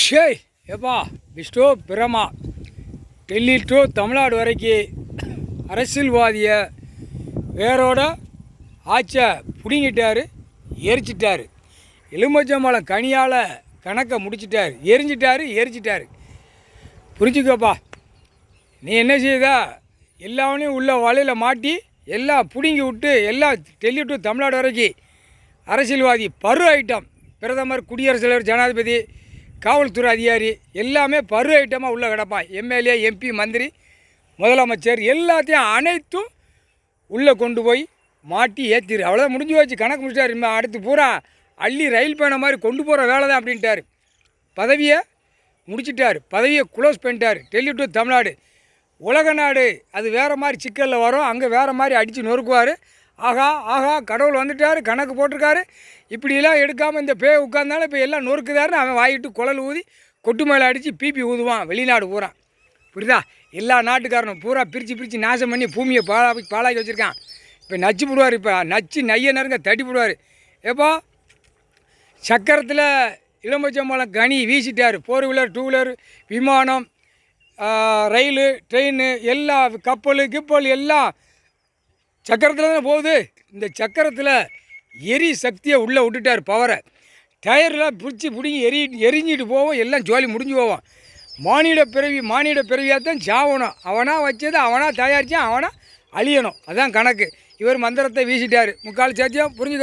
ஷேய் எப்பா விஷ்ணு பிரமா டெல்லி டு தமிழ்நாடு வரைக்கும் அரசியல்வாதியை வேரோட ஆட்சியை பிடுங்கிட்டார், எரிச்சிட்டார். எலுமிச்சம்பழம் கனியால் கணக்கை முடிச்சிட்டார், எரிச்சிட்டார். புரிஞ்சுக்கப்பா. நீ என்ன செய்தா, எல்லாவனையும் உள்ள வலையில் மாட்டி எல்லாம் பிடுங்கி விட்டு எல்லாம் டெல்லி டு தமிழ்நாடு வரைக்கும் அரசியல்வாதி பரு ஐட்டம், பிரதமர், குடியரசுத் தலைவர், ஜனாதிபதி, காவல்துறை அதிகாரி எல்லாமே பரு ஐட்டமாக உள்ளே கிடப்பான். எம்எல்ஏ, எம்பி, மந்திரி, முதலமைச்சர் எல்லாத்தையும் அனைத்தும் உள்ளே கொண்டு போய் மாட்டி ஏற்றிரு. அவ்வளோதான், முடிஞ்சு வச்சு கணக்கு முடிச்சிட்டார். அடுத்து பூரா அள்ளி ரயில் பயணம் மாதிரி கொண்டு போகிற வேலை தான் அப்படின்ட்டார். பதவியை முடிச்சிட்டார், பதவியை க்ளோஸ் பண்ணிட்டார். டெல்லி டு தமிழ்நாடு உலக நாடு, அது வேறு மாதிரி சிக்கலில் வரும், அங்கே வேறு மாதிரி அடித்து நொறுக்குவார். ஆகா கடவுள் வந்துட்டார், கணக்கு போட்டிருக்காரு. இப்படியெல்லாம் எடுக்காமல் இந்த பேய் உட்கார்ந்தாலும் இப்போ எல்லாம் நொறுக்குதாருன்னு அவன் வாங்கிட்டு குழல் ஊதி கொட்டு மேலே அடித்து பிபி ஊதுவான் வெளிநாடு பூரா. புரியுதா? எல்லா நாட்டுக்காரனும் பூரா பிரித்து நாசம் பண்ணி பூமியை பாழாக்கி வச்சுருக்கான். இப்போ நச்சு போடுவார், இப்போ நச்சு நைய நறுங்க தட்டி போடுவார். எப்போ சக்கரத்தில் எலுமிச்சம்பழம் கனி வீசிட்டார். 4 வீலர், 2 வீலர், விமானம், ரயிலு, ட்ரெயின், எல்லா கப்பல் எல்லாம் சக்கரத்தில் தானே போகுது. இந்த சக்கரத்தில் எரி சக்தியை உள்ளே விட்டுட்டார், பவரை. டயர்லாம் பிடிங்கி எரிஞ்சிட்டு போவோம், எல்லாம் ஜோலி முடிஞ்சு போவோம். மானிட பிறவியாக தான் சாவணும். அவனாக வச்சது, அவனாக தயாரித்தான், அவனாக அழியணும். அதுதான் கணக்கு. இவர் மந்திரத்தை வீசிட்டார். முக்கால் சாத்தியம் புரிஞ்சு.